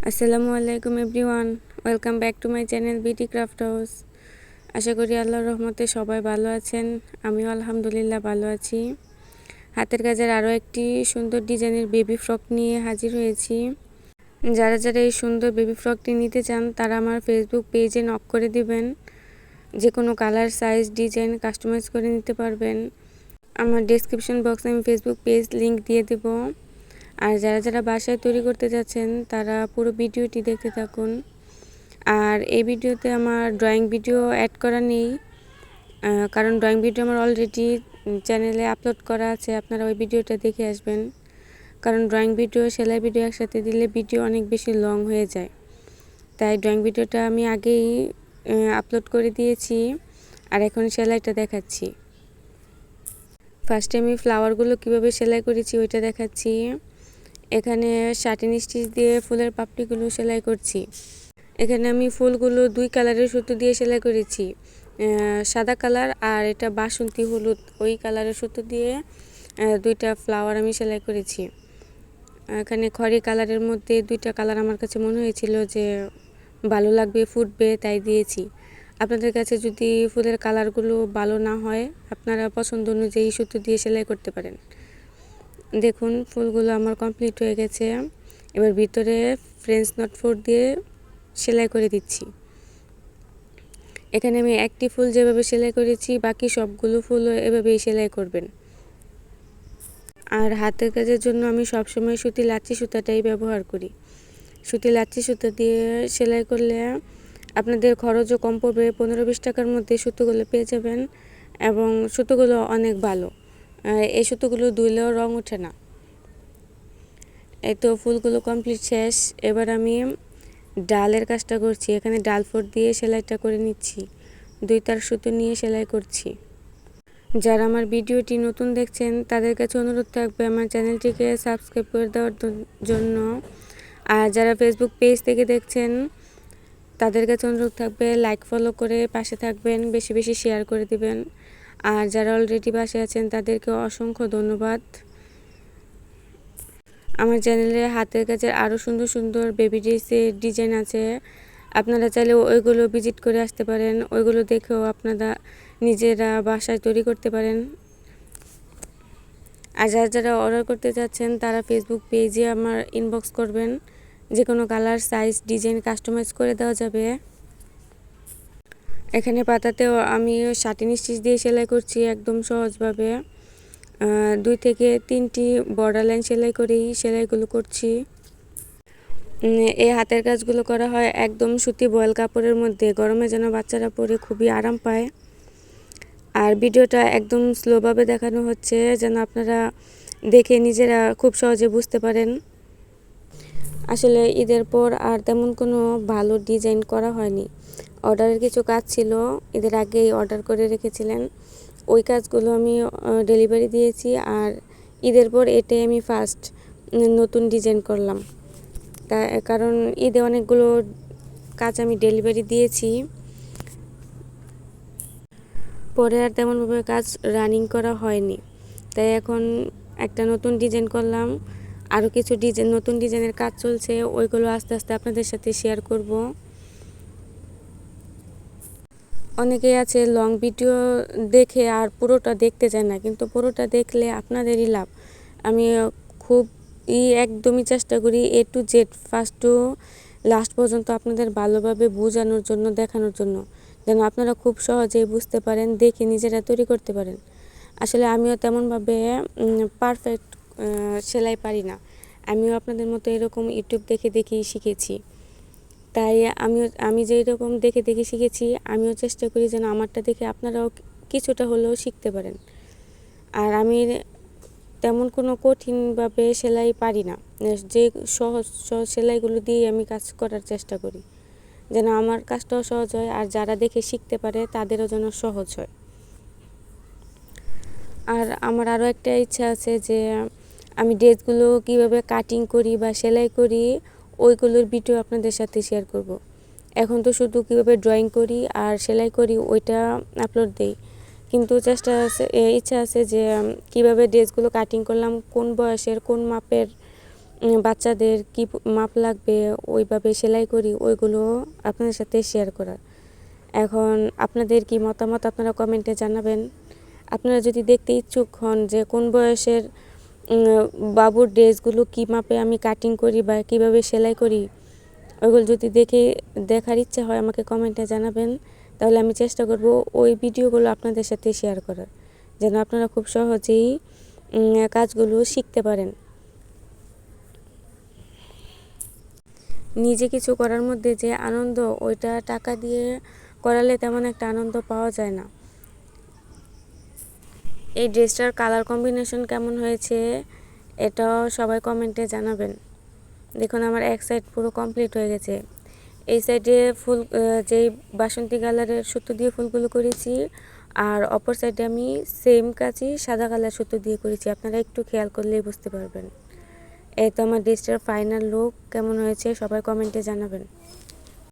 আসসালামু আলাইকুম everyone, welcome back to my channel বিটি ক্রাফট হাউস। আশা করি আল্লাহর রহমতে সবাই ভালো আছেন। আমিও আলহামদুলিল্লাহ ভালো আছি। হাতের কাজের আরও একটি সুন্দর ডিজাইনের বেবি ফ্রক নিয়ে হাজির হয়েছি। যারা যারা এই সুন্দর বেবি ফ্রকটি নিতে চান তারা আমার ফেসবুক পেজে নক করে দিবেন। যে কোনো কালার, সাইজ, ডিজাইন কাস্টমাইজ করে নিতে পারবেন। আমার ডেসক্রিপশন বক্সে আমি ফেসবুক পেজ লিংক দিয়ে দেব। আর যারা যারা বাসায় তৈরি করতে যাচ্ছেন তারা পুরো ভিডিওটি দেখতে থাকুন। আর এই ভিডিওতে আমার ড্রয়িং ভিডিও অ্যাড করা নেই, কারণ ড্রয়িং ভিডিও আমার অলরেডি চ্যানেলে আপলোড করা আছে। আপনারা ওই ভিডিওটা দেখে আসবেন, কারণ ড্রয়িং ভিডিও, সেলাই ভিডিও একসাথে দিলে ভিডিও অনেক বেশি লং হয়ে যায়। তাই ড্রয়িং ভিডিওটা আমি আগেই আপলোড করে দিয়েছি, আর এখন সেলাইটা দেখাচ্ছি। ফার্স্টে আমি ফ্লাওয়ারগুলো কীভাবে সেলাই করেছি ওইটা দেখাচ্ছি। এখানে শাটিন স্টিচ দিয়ে ফুলের পাপড়িগুলো সেলাই করছি। এখানে আমি ফুলগুলো দুই কালারের সুতো দিয়ে সেলাই করেছি, সাদা কালার আর এটা বাসন্তী হলুদ, ওই কালারের সুতো দিয়ে দুইটা ফ্লাওয়ার আমি সেলাই করেছি। এখানে খয়েরি কালারের মধ্যে দুইটা কালার আমার কাছে মনে হয়েছিল যে ভালো লাগবে, ফুটবে, তাই দিয়েছি। আপনাদের কাছে যদি ফুলের কালারগুলো ভালো না হয় আপনারা পছন্দ অনুযায়ী সুতো দিয়ে সেলাই করতে পারেন। দেখুন ফুলগুলো আমার কমপ্লিট হয়ে গেছে। এবার ভিতরে ফ্রেঞ্চ নট 4 দিয়ে সেলাই করে দিচ্ছি। এখানে আমি একটি ফুল যেভাবে সেলাই করেছি বাকি সবগুলো ফুলও এভাবেই সেলাই করবেন। আর হাতের কাজের জন্য আমি সবসময় সুতি লাচ্ছি সুতাটাই ব্যবহার করি। সুতি লাচ্ছি সুতা দিয়ে সেলাই করলে আপনাদের খরচও কম পড়বে। 15-20 টাকার মধ্যে সুতোগুলো পেয়ে যাবেন, এবং সুতোগুলো অনেক ভালো। এই সুতোগুলো ধুইলেও রং ওঠে না। এই তো ফুলগুলো কমপ্লিট শেষ। এবার আমি ডালের কাজটা করছি। এখানে ডাল ফোর দিয়ে সেলাইটা করে নিচ্ছি। 2 তার সুতো নিয়ে সেলাই করছি। যারা আমার ভিডিওটি নতুন দেখছেন তাদের কাছে অনুরোধ থাকবে আমার চ্যানেলটিকে সাবস্ক্রাইব করে দেওয়ার জন্য। আর যারা ফেসবুক পেজ থেকে দেখছেন তাদের কাছে অনুরোধ থাকবে লাইক ফলো করে পাশে থাকবেন, বেশি বেশি শেয়ার করে দিবেন। আর যারা অলরেডি পাশে আছেন তাদেরকে অসংখ্য ধন্যবাদ। আমার চ্যানেলে হাতের কাজের আরও সুন্দর সুন্দর বেবি ড্রেসের ডিজাইন আছে। আপনারা চাইলে ওইগুলো ভিজিট করে আসতে পারেন, ওইগুলো দেখেও আপনারা নিজেরা বাসায় তৈরি করতে পারেন। আর যারা যারা অর্ডার করতে যাচ্ছেন তারা ফেসবুক পেজে আমার ইনবক্স করবেন। যে কোনো কালার, সাইজ, ডিজাইন কাস্টমাইজ করে দেওয়া যাবে। এখানে পাতাতেও আমি শাটিন স্টিচ দিয়ে সেলাই করছি একদম সহজভাবে। 2 থেকে 3টি বর্ডার লাইন সেলাই করেই সেলাইগুলো করছি। এই হাতের কাজগুলো করা হয় একদম সুতি বয়েল কাপড়ের মধ্যে। গরমে যেন বাচ্চারা পরে খুবই আরাম পায়। আর ভিডিওটা একদম স্লোভাবে দেখানো হচ্ছে যেন আপনারা দেখে নিজেরা খুব সহজে বুঝতে পারেন। আসলে ঈদের পর আর তেমন কোনো ভালো ডিজাইন করা হয়নি। অর্ডারের কিছু কাজ ছিল, ঈদের আগেই অর্ডার করে রেখেছিলেন, ওই কাজগুলো আমি ডেলিভারি দিয়েছি। আর ঈদের পর এটাই আমি ফার্স্ট নতুন ডিজাইন করলাম। কারণ ঈদে অনেকগুলো কাজ আমি ডেলিভারি দিয়েছি, পরে আর তেমনভাবে কাজ রানিং করা হয়নি। তাই এখন একটা নতুন ডিজাইন করলাম। আরও কিছু ডিজাইন, নতুন ডিজাইনের কাজ চলছে, ওইগুলো আস্তে আস্তে আপনাদের সাথে শেয়ার করব। অনেকেই আছে লং ভিডিও দেখে আর পুরোটা দেখতে চায় না, কিন্তু পুরোটা দেখলে আপনাদেরই লাভ। আমি একদমই চেষ্টা করি A to Z, first to last পর্যন্ত আপনাদের ভালোভাবে বোঝানোর জন্য, দেখানোর জন্য, যেন আপনারা খুব সহজেই বুঝতে পারেন, দেখে নিজেরা তৈরি করতে পারেন। আসলে আমিও তেমনভাবে পারফেক্ট সেলাই পারি না। আমিও আপনাদের মতো এরকম ইউটিউব দেখে দেখেই শিখেছি। তাই আমি যেই রকম দেখে দেখে শিখেছি, আমিও চেষ্টা করি যেন আমারটা দেখে আপনারাও কিছুটা হলেও শিখতে পারেন। আর আমি তেমন কোনো কঠিনভাবে সেলাই পারি না। যে সহজ সহজ সেলাইগুলো দিয়ে আমি কাজ করার চেষ্টা করি, যেন আমার কাজটাও সহজ হয় আর যারা দেখে শিখতে পারে তাদেরও যেন সহজ হয়। আর আমার আরও একটা ইচ্ছা আছে যে আমি ড্রেসগুলো কীভাবে কাটিং করি বা সেলাই করি ওইগুলোর ভিডিও আপনাদের সাথে শেয়ার করব। এখন তো শুধু কীভাবে ড্রয়িং করি আর সেলাই করি ওইটা আপলোড দেই, কিন্তু ইচ্ছা আছে যে কীভাবে ড্রেসগুলো কাটিং করলাম, কোন বয়সের কোন মাপের বাচ্চাদের কি মাপ লাগবে ওইভাবে সেলাই করি, ওইগুলো আপনাদের সাথে শেয়ার করার। এখন আপনাদের কি মতামত আপনারা কমেন্টে জানাবেন। আপনারা যদি দেখতে ইচ্ছুক হন যে কোন বয়সের বাবুর ড্রেসগুলো কী মাপে আমি কাটিং করি বা কিভাবে সেলাই করি, ওইগুলো যদি দেখার ইচ্ছা হয় আমাকে কমেন্টে জানাবেন। তাহলে আমি চেষ্টা করব ওই ভিডিওগুলো আপনাদের সাথে শেয়ার করার, যেন আপনারা খুব সহজেই কাজগুলো শিখতে পারেন। নিজে কিছু করার মধ্যে যে আনন্দ, ওইটা টাকা দিয়ে করালে তেমন একটা আনন্দ পাওয়া যায় না। এই ড্রেসটার কালার কম্বিনেশন কেমন হয়েছে এটাও সবাই কমেন্টে জানাবেন। দেখুন আমার এক সাইড পুরো কমপ্লিট হয়ে গেছে। এই সাইডে ফুল যেই বাসন্তী কালারের সুতো দিয়ে ফুলগুলো করেছি, আর অপর সাইডে আমি সেম কাজই সাদা কালার সুতো দিয়ে করেছি। আপনারা একটু খেয়াল করলেই বুঝতে পারবেন। এই তো আমার ড্রেসটার ফাইনাল লুক কেমন হয়েছে সবাই কমেন্টে জানাবেন।